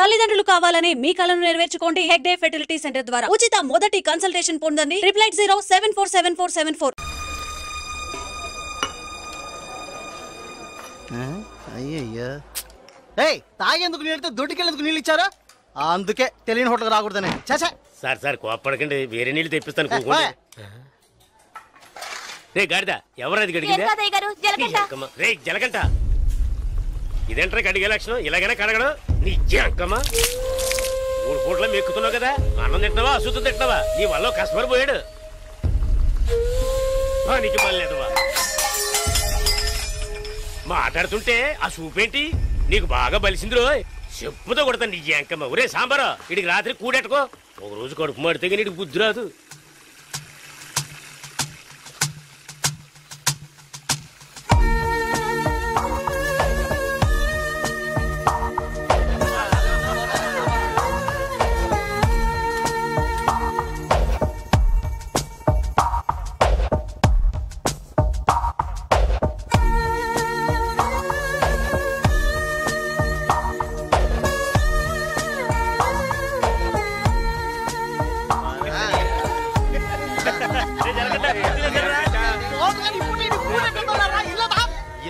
తల్లిదండ్రులు కావాలని మీ కలను నెరవేర్చుకోండి హెగ్డే ఫెర్టిలిటీ సెంటర్ ద్వారా. ఉచిత మొదటి కన్సల్టేషన్ పొందండి 8807474774. అయ్యయ్యా తాగేందుకు నీళ్ళతో దొడ్డికెళ్ళేందుకు నీళ్ళు ఇచ్చారా? అందుకే తెలియని హోటల్ రాకూడదని. చాచా సార్ సార్ కోప్పడకండి, వేరే నీళ్ళు తెప్పిస్తాను. రే గాడిద, ఎవరది గడిగిందా? రే జలగంట, ఇదేంట్రా కడిగే లక్షణం? ఇలాగైనా కడగడం నీ అంకమ్మా. 3 పూట్ల మెక్కుతున్నావు కదా, అన్నం తింటున్నావా అశుద్ధం తింటున్నావా? నీ వల్ల కస్టమర్ పోయాడు. నీకు మళ్ళీదవా మాట్లాడుతుంటే ఆ సూపేంటి నీకు బాగా బలిసింది రో. చెప్పుతో కొడతాను నీ అంకమ్మ. ఒరే సాంబారా, ఇడికి రాత్రి కూడెట్టుకో. ఒక రోజు కడుపు మాడితే నీకు బుద్ధి రాదు.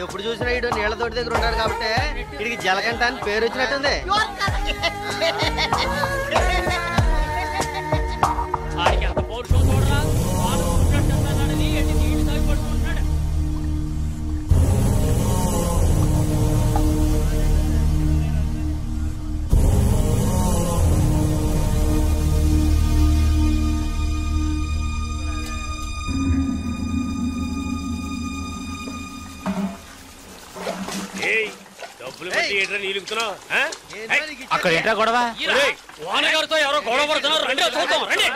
ఎప్పుడు చూసినా ఇడు నీళ్ల తోటి దగ్గర ఉన్నాడు కాబట్టి ఇడికి జలగంట అని పేరు వచ్చినట్టుంది. అక్కడ ఏంటా గొడవ? వానగారితో ఎవరో గొడవ పడుతున్నారు. రండి చూద్దాం. రండి.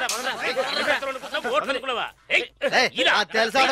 తెలుసా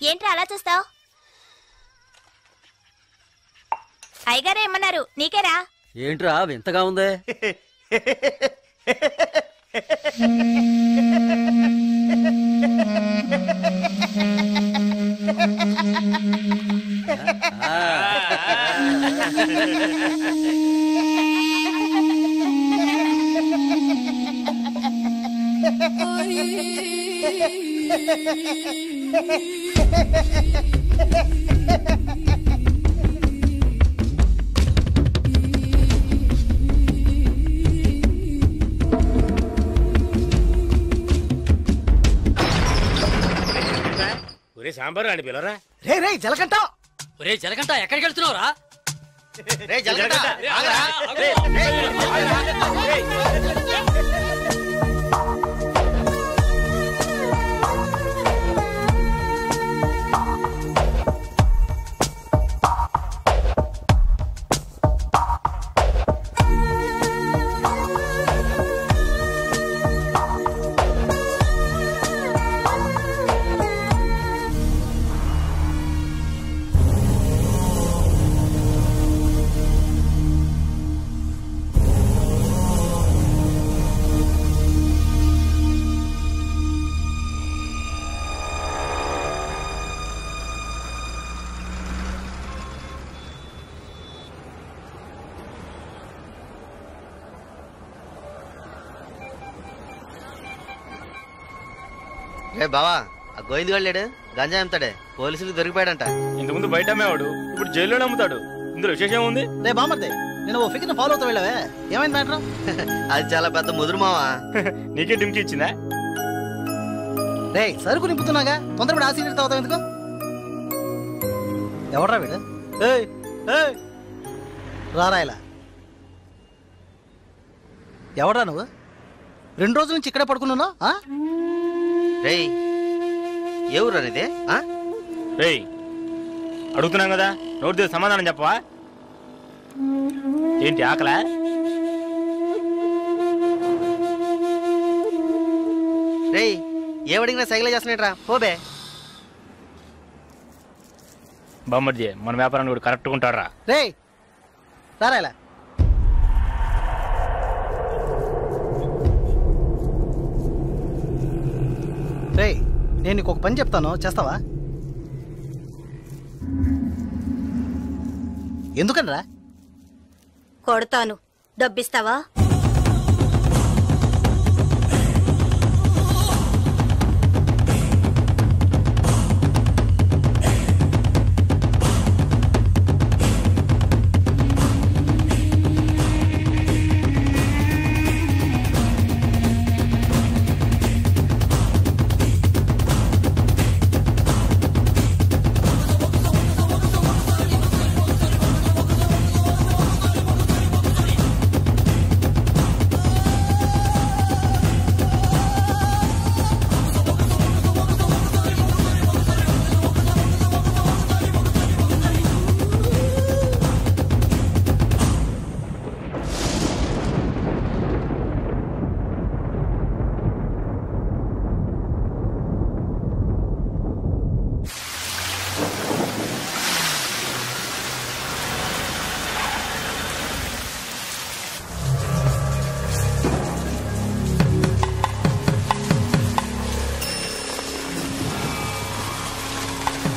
ఏంట్రా అలా చూస్తావు? అయ్యగారే ఏమన్నారు? నీకేరా? ఏంట్రా వింతగా ఉంది? ఒరే సాంబారు అని పిలరా. రే రే జలగంట. ఒరే జలగంట, ఎక్కడికి వెళ్తున్నావురా? రే జలగంట. రే బావా, ఆ గోవింద్ గారు లేడు, గంజా అమ్ముతాడే, పోలీసులకు దొరికిపోయాడంట. ఇంతకుముందు బయట అమ్మేవాడు, ఇప్పుడు జైల్లోనే అమ్ముతాడు. ఇందులో విశేషం ఏముంది? రే బామర్దే, నేను ఓ ఫిగర్ ఫాలో అవుతా వెళ్ళావే, ఏమైంది మ్యాటర్? అది చాలా పెద్ద ముదురు మావా. నీకే డిమ్కి ఇచ్చిందా? రే సరుకు నింపుతున్నాగా, తొందరపడి ఆ సీనియర్ తాగుతావు ఎందుకు? ఎవడ్రా వీడు? రారా ఇలా. ఎవడ్రా నువ్వు? 2 రోజుల నుంచి ఇక్కడే పడుకున్నావు? రేయ్ ఏ ఊరు అనేది? రేయ్ అడుగుతున్నాం కదా, నోటి దగ్గర సమాధానం చెప్పవా? ఏంటి ఆకలా? రేయ్ ఏమడిగినా సైకిల్ చేస్తున్నాడు రా, పోబే. బామ్మర్ది మన వ్యాపారాన్ని కూడా కరెక్ట్గా ఉంటాడు రా. రేయ్ రారా ఇలా. రేయ్ నేను నీకు ఒక పని చెప్తాను, చేస్తావా? ఎందుకనరా? కొడతాను, డబ్బిస్తావా?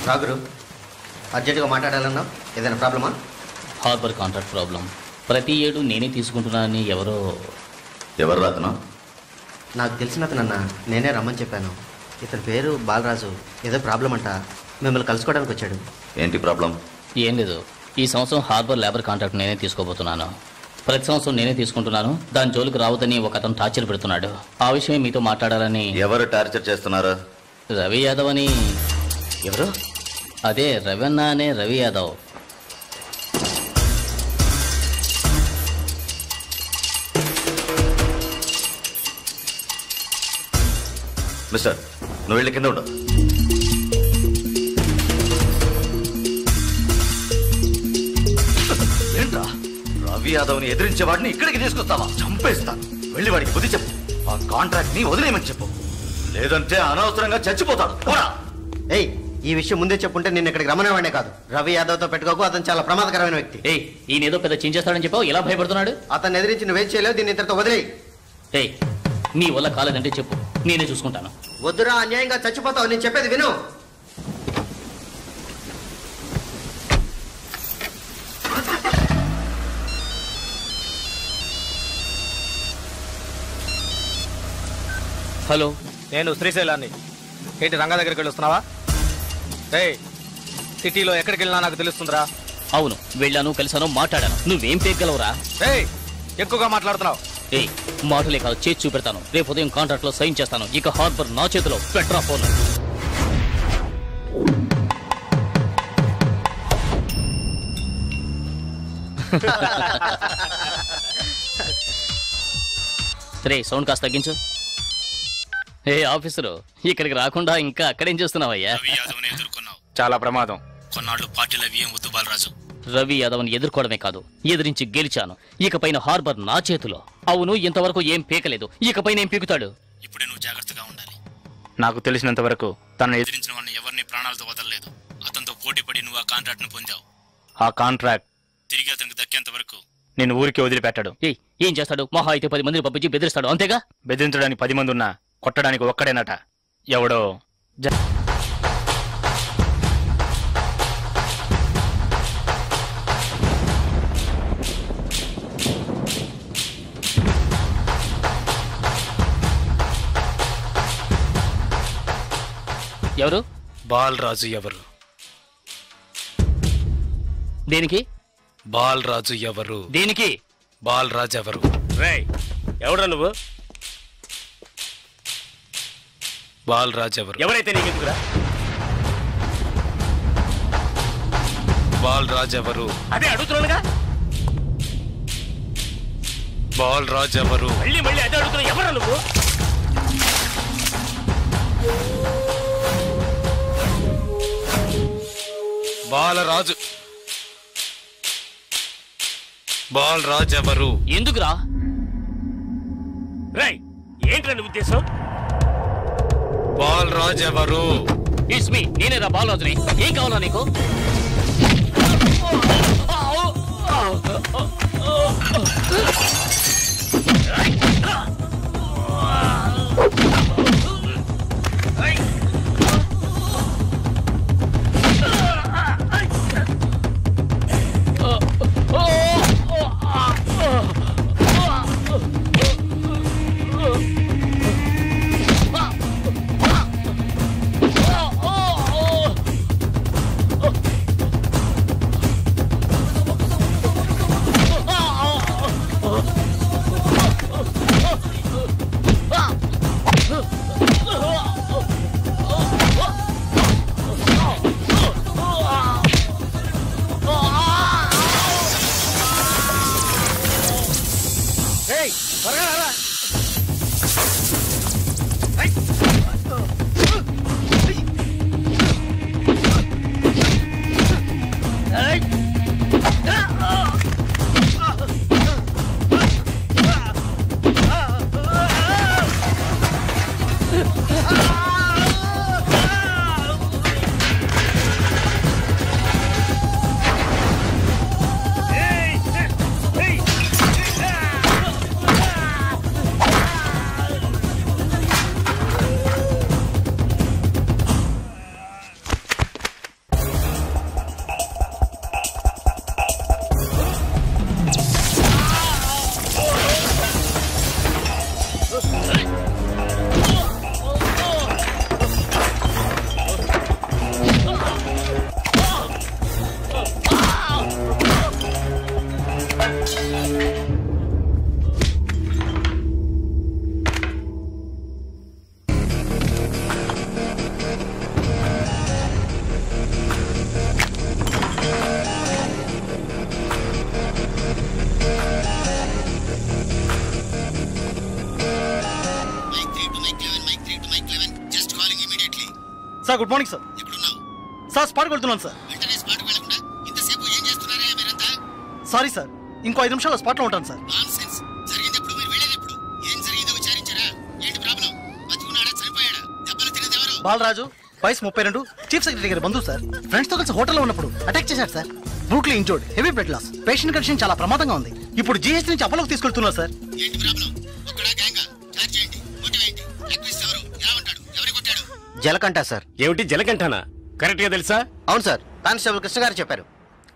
రాగురు అర్జెంటుగా మాట్లాడాలన్నా, ఏదైనా ప్రాబ్లమా? Harbour contract problem. ప్రతి ఏడు నేనే తీసుకుంటున్నానని ఎవరు రాతను? నాకు తెలిసిన అతనన్నా, నేనే రమ్మని చెప్పాను. ఇతని పేరు బాలరాజు. ఏదో ప్రాబ్లం అంట, మిమ్మల్ని కలుసుకోవడానికి వచ్చాడు. ఏంటి ప్రాబ్లం? ఏం లేదు, ఈ సంవత్సరం హార్బర్ లేబర్ కాంట్రాక్ట్ నేనే తీసుకోబోతున్నాను. ప్రతి సంవత్సరం నేనే తీసుకుంటున్నాను. దాని జోలికి రావద్దని ఒక అతను టార్చర్ పెడుతున్నాడు. ఆ విషయం మీతో మాట్లాడాలని. ఎవరు టార్చర్ చేస్తున్నారు? రవి యాదవ్ అని. ఎవరు? అదే రవణ అనే రవి యాదవ్. మిస్టర్, నువ్వు వెళ్ళి కింద ఉండవు. ఏంట్రా, రవి యాదవ్ని ఎదిరించేవాడిని ఇక్కడికి తీసుకొస్తావా? చంపేస్తాను. వెళ్ళి వాడికి బుద్ధి చెప్పు. ఆ కాంట్రాక్ట్ ని వదిలేయమని చెప్పు, లేదంటే అనవసరంగా చచ్చిపోతాడు. ఏయ్, ఈ విషయం ముందే చెప్పుంటే నేను ఇక్కడికి రమ్మనేవాడే కాదు. రవి యాదవ్ తో పెట్టుకోకు, అతను చాలా ప్రమాదకరమైన వ్యక్తి. ఏయ్, ఈయనేదో పెద్ద చించేస్తాడని చెప్పావు, ఎలా భయపడుతున్నాడు? అతను ఎదిరించి నువ్వేం చేయలేవు, దీన్ని ఇతరుతో వదిలేయి. ఏయ్, నీ వల్ల కాలేదంటే చెప్పు, నేనే చూసుకుంటాను. వద్దురా, అన్యాయంగా చచ్చిపోతావు. నేను చెప్పేది విను. హలో, నేను శ్రీశైలాన్ని. ఏంటి రంగా దగ్గరికి వెళ్ళొస్తున్నావా? సిటీలో ఎక్కడికి వెళ్ళినా నాకు తెలుస్తుందిరా. అవును, వెళ్ళాను, కలిసాను, మాట్లాడాను. నువ్వేం పేగలవురా? ఎక్కువగా మాట్లాడుతున్నావు. ఏయ్, మాటలే కాదు, చేసి చూపెడతాను. రేపు ఉదయం కాంట్రాక్ట్ లో సైన్ చేస్తాను. ఇక హార్బర్ నా చేతిలో. Petra phone. రే, సౌండ్ కాస్త తగ్గించు. ఏ ఆఫీసరు, ఇక్కడికి రాకుండా ఇంకా అక్కడేం చేస్తున్నావయ్యా? చాలా ప్రమాదం. కొన్నాళ్ళు పార్టీలు అవి ఏం వద్దు బాలరాజు. రవి యాదవ్ని ఎదుర్కోవడమే కాదు, ఎదిరించి గెలిచాను. ఇకపైన హార్బర్ నా చేతిలో. అవును, ఇంతవరకు ఏం పీకలేదు, ఇకపైన ఏం పీకుతాడు? ఇప్పుడే నువ్వు జాగ్రత్తగా ఉండాలి. నాకు తెలిసినంత వరకు తనను ఎదిరించిన వాడిని ఎవరిని ప్రాణాలతో వదలలేదు. అతనితో పోటీ పడి నువ్వు ఆ కాంట్రాక్ట్ ను పొందావు. ఆ కాంట్రాక్ట్ తిరిగి అతనికి దక్కేంత వరకు నేను ఊరికి వదిలిపెట్టాడు. ఏం చేస్తాడు? మహా అయితే 10 మందిని పంపించి బెదిరిస్తాడు, అంతేగా? బెదిరించడానికి 10 మంది ఉన్నా కొట్టడానికి ఒక్కడేనట. ఎవడో ఎవరు? బాలరాజు ఎవరు? దేనికి? బాలరాజు ఎవరు? దేనికి? బాలరాజు ఎవరు? రేయ్ ఎవడ్రా నువ్వు? బాలరాజు ఎవరు? ఎవరైతే నీకెందుకురా? బాలరాజు ఎవరు? అదే అడుగుతున్నానుగా. బాలరాజు ఎవరు? మళ్ళీ మళ్ళీ అదే అడుగుతున్నా. ఎవరా నువ్వు? బాలరాజు. బాలరాజు ఎవరు? ఎందుకురా? రేయ్ ఏంట్రా నీ ఉద్దేశం? బాలరాజు ఎవరు? ఇట్స్ మీ, నేనేరా బాలరాజుని. ఏం కావాలా నీకు? Sir good morning sir. Sir స్పాట్కి వెళ్తున్నాను సార్. సారీ సార్, ఇంకో 5 నిమిషాల్లో స్పాట్లో ఉంటాను సార్. బాలరాజు వయసు 32, చీఫ్ సెక్రటరీ గారి బంధువు సార్. ఫ్రెండ్స్ తో కలిసి హోటల్లో ఉన్నప్పుడు అటాక్ చేశారు sir. Brutally injured, heavy blood loss. Patient condition చాలా ప్రమాదంగా ఉంది. ఇప్పుడు జీహెచ్ నుంచి అపోలోకి తీసుకెళ్తున్నారు సార్. జలకంఠ సార్. ఏమిటి జలకంఠనా? కరెక్ట్ గా తెలుసా? అవును సార్, కానిస్టేబుల్ కృష్ణ గారు చెప్పారు.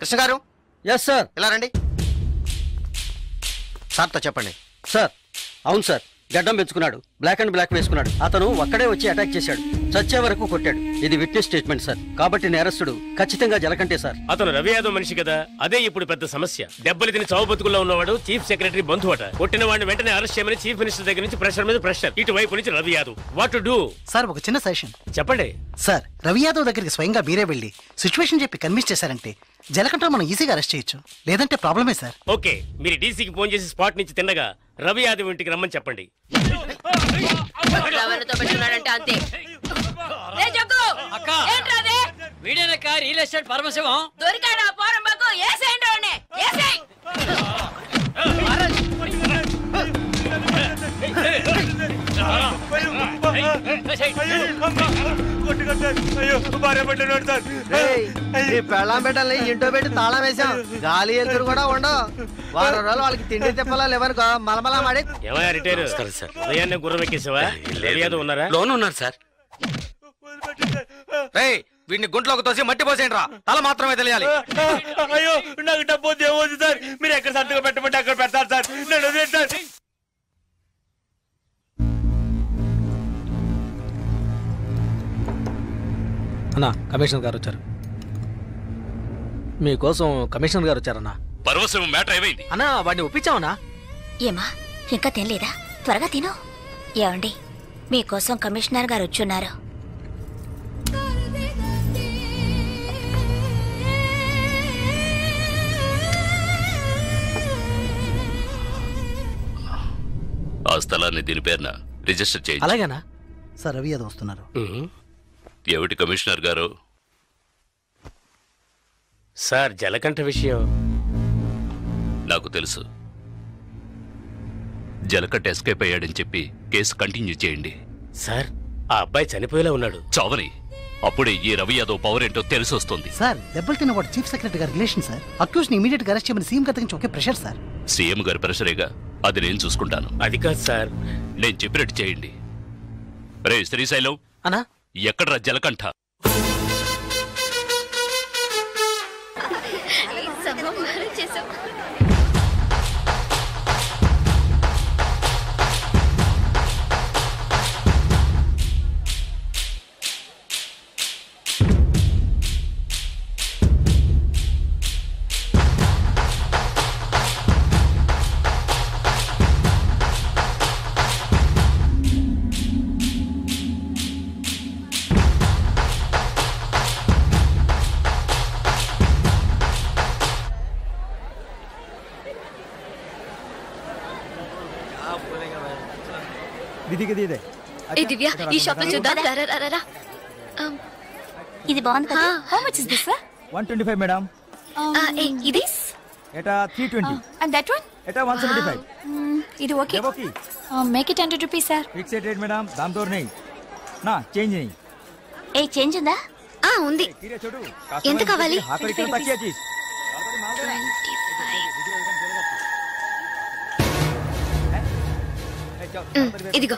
కృష్ణ గారు. Yes sir. ఇలా రండి. సార్తో చెప్పండి. సార్ అవును సార్, గడ్డం పెంచుకున్నాడు, బ్లాక్ అండ్ బ్లాక్ వేసుకున్నాడు. అతను ఒక్కడే వచ్చి అటాక్ చేశాడు, చచ్చే వరకు కొట్టాడు. ఇది విట్నెస్ స్టేట్మెంట్ సార్. కాబట్టి నేరస్తుడు ఖచ్చితంగా జలకంటే సార్. అతను రవి యాదవ్ మనిషి కదా, అదే ఇప్పుడు పెద్ద సమస్య. దెబ్బలు తిని చావు బతుకుల్లో ఉన్నవాడు చీఫ్ సెక్రటరీ బంధువు అట. కొట్టిన వాడిని వెంటనే అరెస్ట్ చేయమని చీఫ్ మినిస్టర్ దగ్గర నుంచి ప్రెషర్ మీద ప్రెషర్. ఇటువైపు నుంచి Ravi Yadav. What to do? Sir ఒక చిన్న సజెషన్ చెప్పండి. సార్ రవి యాదవ్ దగ్గరికి స్వయంగా మీరే వెళ్ళి సిచ్యువేషన్ చెప్పి కన్విన్స్ చేశారంటే జలకంఠ మనం ఈజీగా అరెస్ట్ చేయొచ్చు. లేదంటే ప్రాబ్లమే సార్. ఓకే, మీరు డీసీకి ఫోన్ చేసి స్పాట్ నుంచి తిన్నగా రవి యాదవ్ ఇంటికి రమ్మని చెప్పండి. అంతే. వీడేనక్క రియల్ ఎస్టేట్ పరమశివం. దొరికాడా పోరంబాకు? ఏసేయండి వాడిని, ఏసేయ్. పెళ్ళాం పెట్టాలి, ఇంటో పెట్టి తాళం వేసాం. గాలి ఎదురు కూడా ఉండవు. వారం రోజులు వాళ్ళకి తిండి తిప్పాలా లేవనుకో మలమలా మాడి. ఏమయ్యా రిటైర్? ఉదయాన్నే గుర్రం ఎక్కేసావా? రవి యాదవ్ ఉన్నారా? లోన్ ఉన్నారు సార్. వీడిని గుంట్లోకి తోసి మట్టి పోసేయండి రా, తల మాత్రమే తెలియాలి. అయ్యో నాకు డబ్బు ఏమవుతుంది సార్? మీరు ఎక్కడ సర్దుగా పెట్టమంటే అక్కడ పెడతారు సార్. నేను వదిలేస్తాను. అన్నా కమిషనర్ గారు వచ్చారు. మీకోసం కమిషనర్ గారు వచ్చారన్నా. పర్వసం మ్యాటర్ ఏమైంది అన్నా? వాడిని ఒప్పించావనా? ఏమా ఇంకా తినలేదా? త్వరగా తిను. ఏమండి మీకోసం కమిషనర్ గారు వచ్చున్నారు. ఆ స్థలాన్ని దీని పేరున రిజిస్టర్ చేయండి. అలాగేనా సార్? రవి యాదవ్ వస్తున్నారు. ఏమిటి కమిషనర్ గారు? సార్ జలకంఠ విషయం నాకు తెలుసు. జలకంఠ ఎస్కేప్ అయ్యాడని చెప్పి కేసు కంటిన్యూ చేయండి. సార్ ఆ అబ్బాయి చనిపోయేలా ఉన్నాడు. చావని అప్పుడే ఈ రవి యాదవ్ పవర్ ఏంటో తెలిసి వస్తుంది. సార్ దెబ్బలు తిన్నవాడు చీఫ్ సెక్రటరీ గారి రిలేషన్ సార్. అక్యూజ్ ని ఇమీడియట్ గా అరెస్ట్ చేయమని సీఎం గారి నుంచి ఒకే ప్రెషర్ సార్. సీఎం గారి ప్రెషరేగా, అది నేను చూసుకుంటాను. అది కాదు సార్, నేను చెప్పినట్టు చేయండి. రే శ్రీశైలం అన్నా, ఎక్కడ్రా జలకంఠ? దివ్య ఈ షాప్ లో చూద్దాం. ఇది బాగుంది కదా? How much is this sir? 125 madam. ఇది ఎటా 320. అండ్ దట్ వన్ ఎటా 175. ఇది okay. Make it 100 rupees sir. Fixed rate madam, దామ్ తోర్ नहीं నా చేంజ్ नहीं. ఏ చేంజ్ ఉందా? ఉంది. ఎంత కావాలి? ఇదిగో.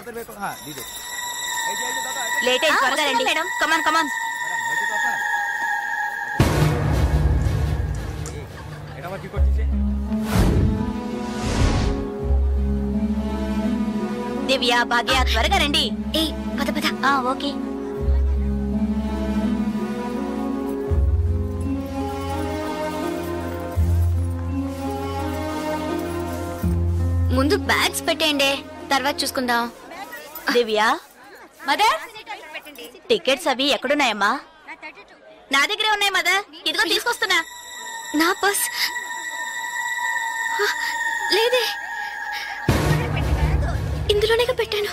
లేట్ అయ్యి త్వరగా రండి మేడం. కమాన్ కమాన్. దివ్య, భాగ్య త్వరగా రండి. ఏ పద పద. ఓకే. ముందు బ్యాగ్స్ పెట్టేయండి, తర్వాత చూసుకుందాం. దివ్య, మదర్ టికెట్స్ అవి ఎక్కడున్నాయమ్మా? నా దగ్గరే ఉన్నాయి మదర్. ఇదిగో తీసుకొస్తున్నా. నా పర్స్ లేదే, ఇందులోనే పెట్టాను.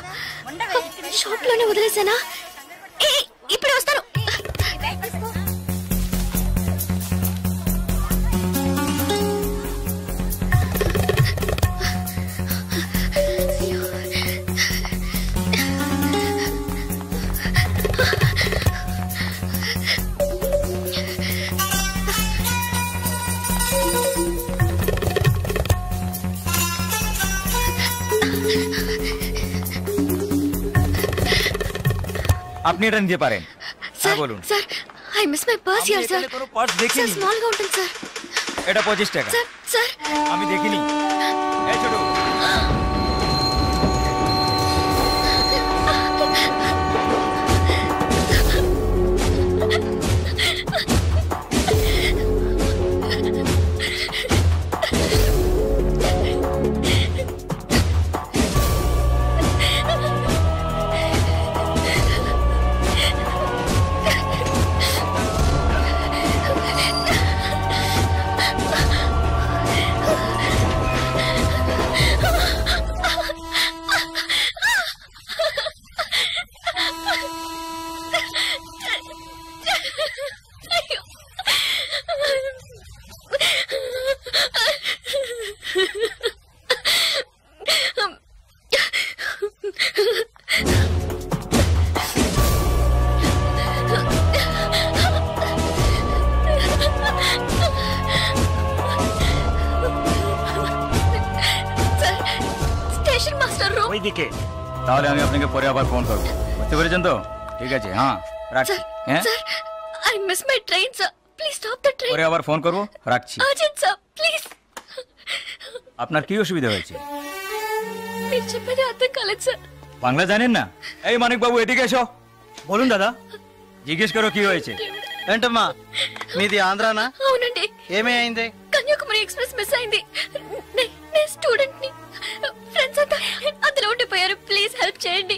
షాప్ లోనే వదిలేసానా? ఇప్పుడు వస్తాను. আপনি এটা নিতে পারেন। স্যার বলুন। Sir I miss my purse here sir. Purse দেখিনি। স্যার স্মল గా ఉంటుంది স্যার। এটা 25 টাকা। স্যার স্যার আমি দেখিনি। এই ছোট ওইদিকে। তাহলে আমি আপনাকে পরে আবার ফোন করব। বুঝতে পেরেছেন তো? ঠিক আছে, হ্যাঁ রাখছি। হ্যাঁ sir I miss my train sir, please stop the train. পরে আবার ফোন করব, রাখছি। Urgent sir please. আপনার কি অসুবিধা হয়েছে? మీరు చెప్పేది అర్థం కాలేదు సార్। বাংলা জানেন না? এই মানিক বাবু এদিকে এসো। বলুন দাদা। জিজ্ঞেস করো কি হয়েছে। ఏంటమ్మా మీది ఆంధ్రానా? అవునండి. ఏమైంది? కన్యాకుమారి ఎక్స్ప్రెస్ మిస్ అయింది. నేను స్టూడెంట్ ని. ఫ్రెండ్స్ అంతా అందులో ఉండిపోయారు. ప్లీజ్ హెల్ప్ చేయండి.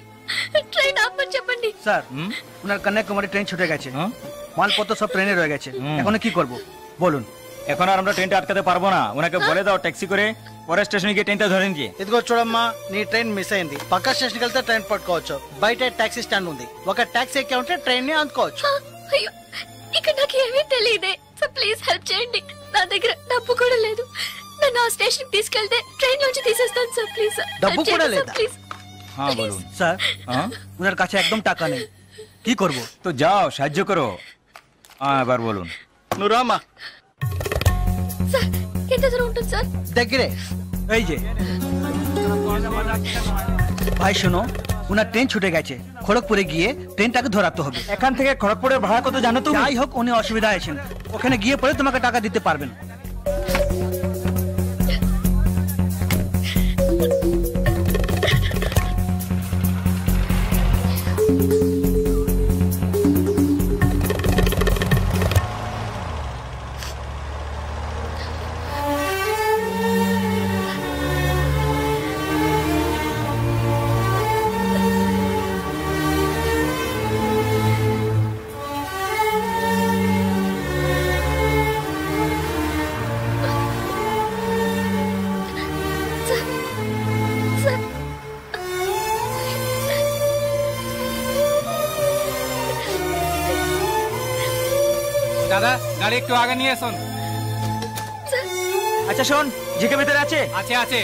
ট্রেন আপনি చెప్పండి। স্যার ওনার কন্যাকুমারী ট্রেন ছুটে গেছে, মালপত্র সব ট্রেনে রয়ে গেছে, এখন কি করব বলুন। এখন আর আমরা ট্রেনটা আটকাতে পারবো না, ওনাকে বলে দাও ট্যাক্সি করে পরের స్టేషన్కి గিয়ে ట్రైన్తో ধরেండి। ఇదిగో చూడమ్మా, నీ ట్రైన్ మిస్ అయింది, పక్క స్టేషన్కి వెళ్తే ట్రైన్ పట్టుకోవచ్చు, బయట టాక్సీ స్టాండ్ ఉంది, ఒక టాక్సీ ఎక్కి ఉంటే ట్రైన్ ని అందుకోవచ్చు। అయ్యో ఇక్కడ నాకు ఏమీ తెలియదే, సో ప్లీజ్ హెల్ప్ చేయండి, నా దగ్గర డబ్బు కూడా లేదు, నన్ను ఆ స్టేషన్ కి తీసుకెళ్తే ట్రైన్ నుంచి తీసేస్తాను సార్, ప్లీజ్ సార్। డబ్బు కూడా లేదా? ప్లీజ్। হ্যাঁ বলুন। স্যার ওনার কাছে একদম টাকা নেই, কি করব? তো যাও সাহায্য করো। এবার বলুন। నువ్వు రామ్మా। স্যার ఎంత দূর ఉంటుంది স্যার? దగ్గరే, এই যে। ভাই শোনো, ওনার ট্রেন ছুটে গেছে, খড়গপুরে গিয়ে ট্রেনটাকে ধরাতে হবে। এখান থেকে খড়গপুরের ভাড়া কত জানো তুমি? যাই হোক, উনি অসুবিধা আছেন, ওখানে গিয়ে পরে তোমাকে টাকা দিতে পারবেন। দাদা গাড়ি একটু আগে নিয়ে আসুন। আচ্ছা শোন, জিকে ভিতরে আছে? আছে আছে।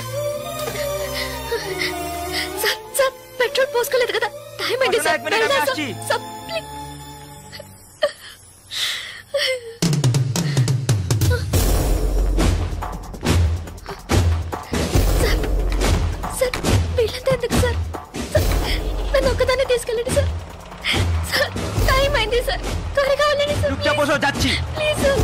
సార్ సార్ పెట్రోల్ పోసుకోలేదు కదా, టైం అయింది సార్, আসছি। సార్ వీళ్ళంతా ఎందుకు సార్? నన్ను ఒక్కదాన్ని తీసుకెళ్ళండి సార్, సార్ టైం అయింది సార్, త్వరగా వెళ్ళండి సార్, চুপচাপ বসো, যাচ্ছি। Please sir.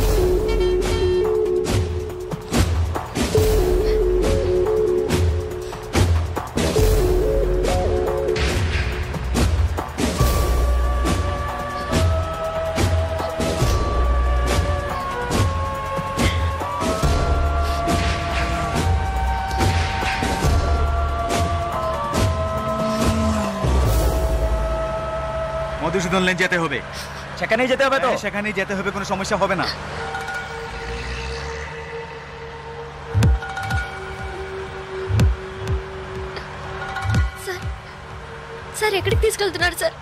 মধুসূদন লেন যেতে হবে। সেখানেই যেতে হবে তো? সেখানেই যেতে হবে, কোনো সমস্যা হবে না। సార్ సార్ ఎక్కడికి తీసుకెళ్తున్నారు సార్?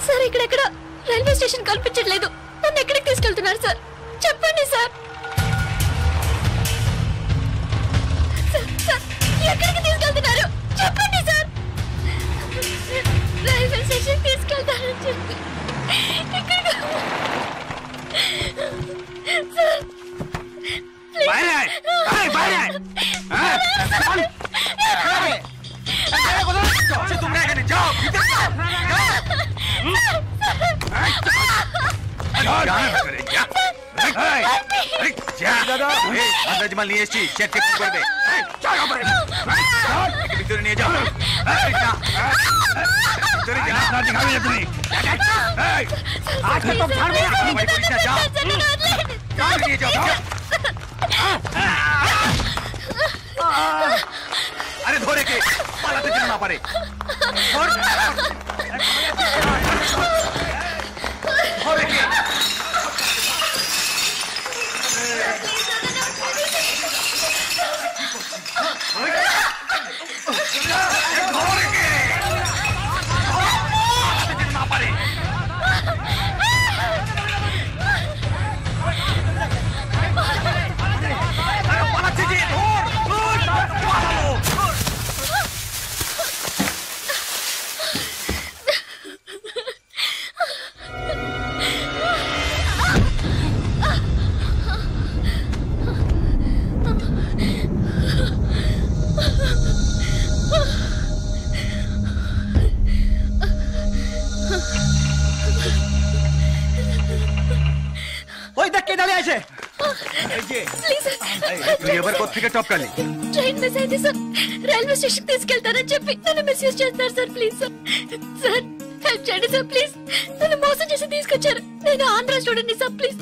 సార్ ఇక్కడెక్కడ రైల్వే స్టేషన్ కనిపించట్లేదు, నన్ను ఎక్కడికి తీసుకెళ్తున్నారు సార్? చెప్పండి సార్। సార్ ఎక్కడికి తీసుకెళ్తున్నారు చెప్పండి సార్। రైల్వే స్టేషన్ తీసుకెళ్తారని చెప్పి ఎక్కడికి సార్? বাইরে আয়, বাইরে আয়। তোমরা এখানে যাও, মাল নিয়ে এসছি, চেক করবে, ভিতরে নিয়ে যাও। আরে ধরে কে পালাতে যেন না পারে। ধরে কে? টপকালি ట్రైన్ మిస్ అయితే సార్ రైల్వే స్టేషన్ తీసుకెళ్తారని చెప్పి నన్ను మిస్యూజ్ చేస్తారు sir, please sir, sir help చేయండి సార్ ప్లీజ్. నన్ను మోసం చేసి తీసుకొచ్చారు. నేను Andhra student sir please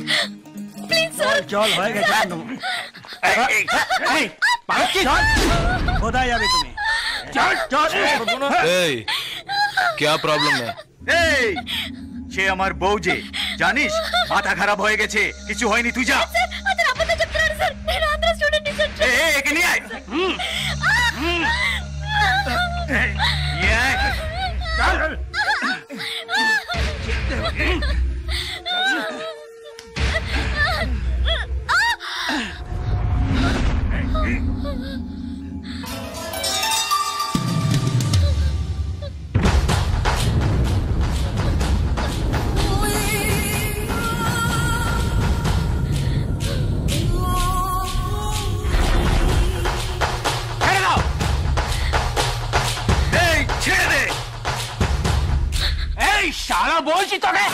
please sir. क्या प्रॉब्लम है? সে আমার বউ যে জানিস মাথা খারাপ হয়ে গেছে কিছু হয়নি তুই যা স্যার আচ্ছা আপনি చెప్తారు স্যার నేను ఆంధ్ర స్టూడెంట్ স্যার একে নিয়ে আয় শালা বলছি তোকে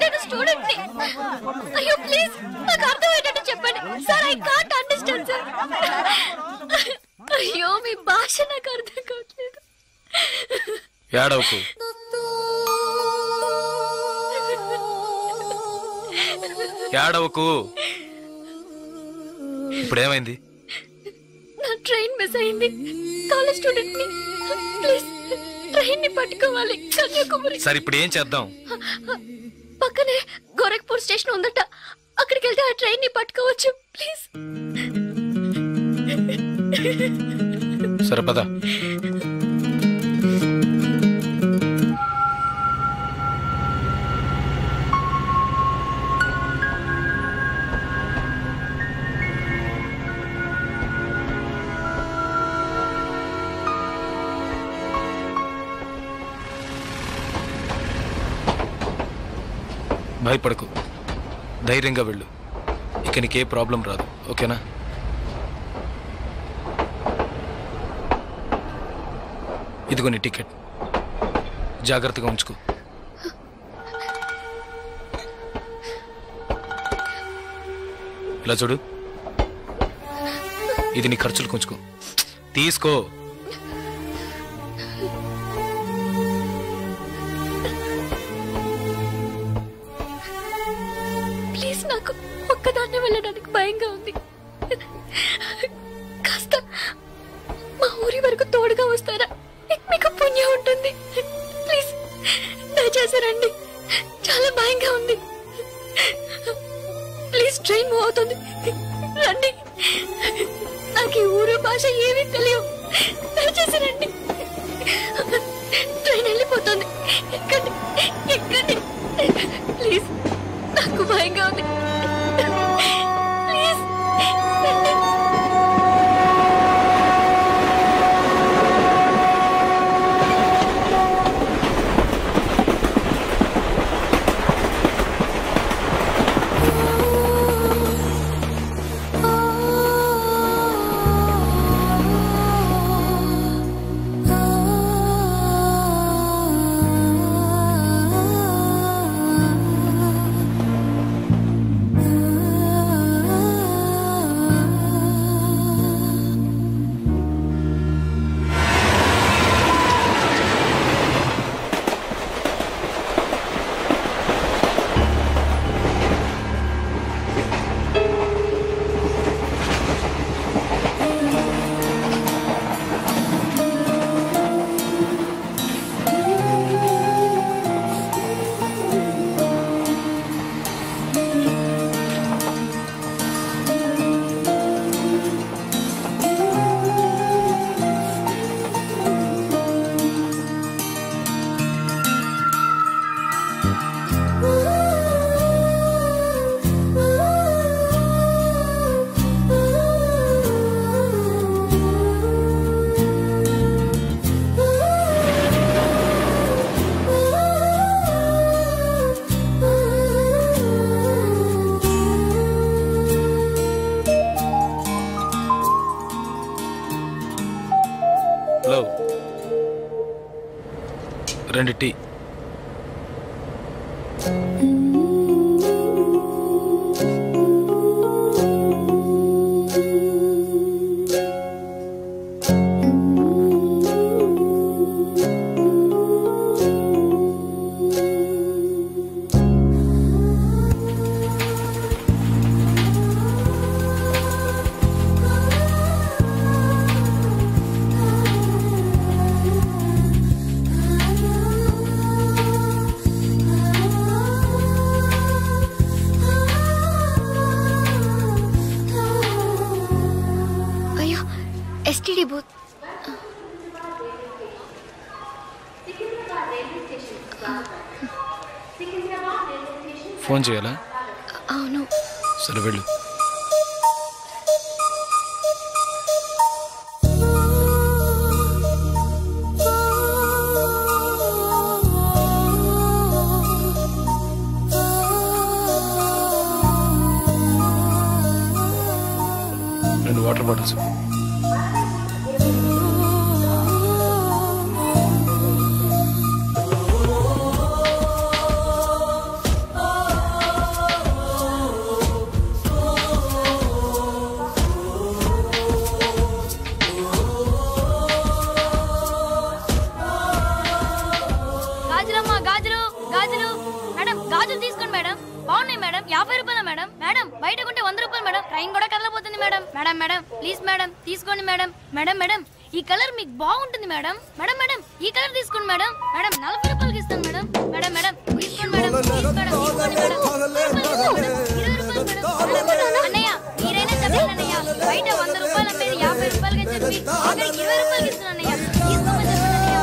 నేను స్టూడెంట్ ని. అయ్యో ప్లీజ్ నాకు అర్థమయ్యేటట్టు చెప్పండి sir. I can't understand sir. అయ్యో మీ భాష నాకు అర్థం కావట్లేదు. ఏడవకు. ఏడవకు. ఇప్పుడేమైంది? నా ట్రైన్ మిస్ అయింది. కాలేజ్ స్టూడెంట్ ని. ప్లీజ్ ట్రైన్ ని పట్టుకోవాలి కన్యాకుమారి. సరే ఇప్పుడు ఏం చేద్దాం? పక్కనే గోరఖ్పూర్ స్టేషన్ ఉందట. అక్కడికి వెళ్తే ఆ ట్రైన్ ని పట్టుకోవచ్చు ప్లీజ్. సరే పద. భయపడకు, ధైర్యంగా వెళ్ళు. ఇక నీకే ప్రాబ్లం రాదు, ఓకేనా? ఇదిగో నీ టికెట్, జాగ్రత్తగా ఉంచుకో. ఇలా చూడు, ఇది నీ ఖర్చులకు ఉంచుకో. తీసుకో. ప్లీజ్ నాకు ఒక్కదాన్నే వెళ్ళడానికి భయంగా ఉంది. కాస్త మా ఊరి వరకు తోడుగా వస్తారా? మీకు పుణ్యం ఉంటుంది. ప్లీజ్ దయచేసి రండి, చాలా భయంగా ఉంది. ప్లీజ్ ట్రైన్ మూవ్ అవుతుంది, రండి. నాకు ఈ ఊరు భాష ఏమీ తెలియవు, దయచేసి రండి. ట్రైన్ వెళ్ళిపోతుంది, ఎక్కండి ఎక్కండి. ప్లీజ్ నాకు భయంగా ఉంది, ప్లీజ్ రండి. Hello 2 tea. STD booth. Phone చేయాలా? అవును. సరే వెళ్ళు. రెండు వాటర్ బాటిల్స్. గాజులమ్మా, గాజులు గాజులు. మేడం గాజులు తీసుకోండి మేడం. బాగున్నాయి మేడం. 50 రూపాయలు మేడం. మేడం బయట కొంటే 100 రూపాయలు మేడం. ట్రైన్ కూడా కదలబోతుంది madam. Madam madam please madam తీసుకోండి మేడం. మేడం మేడం ఈ కలర్ మీకు బాగుంటుంది మేడం. మేడం మేడం ఈ కలర్ తీసుకోండి మేడం. మేడం 40 రూపాయలకి ఇస్తాను మేడం. మేడం మేడం తీసుకోండి మేడం. ప్లీజ్ మేడం తీసుకోండి మేడం. 20 రూపాయలు మేడం. అన్నయ్య మీరైనా చెప్పండి అన్నయ్య. బయట 100 రూపాయలు అమ్మేది 50 రూపాయలకి చెప్పి ఆఖరికి 20 రూపాయలకి ఇస్తున్నాను అన్నయ్య. తీసుకోమని చెప్పండి అన్నయ్య.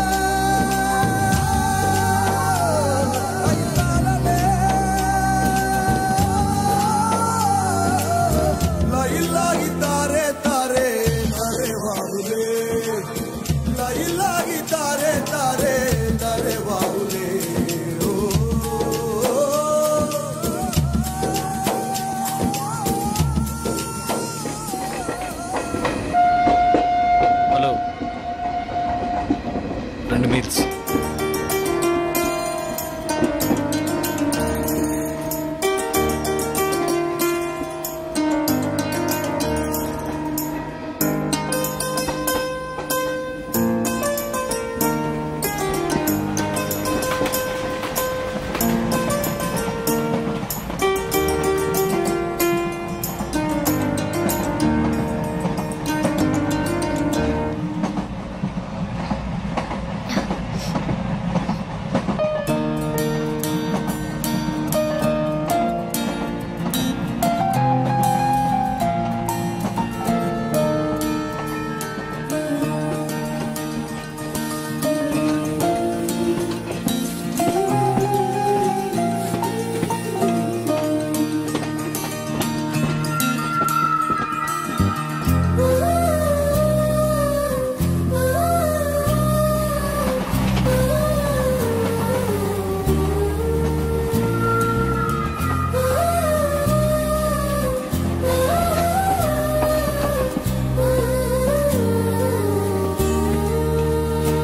Hello 2 meals.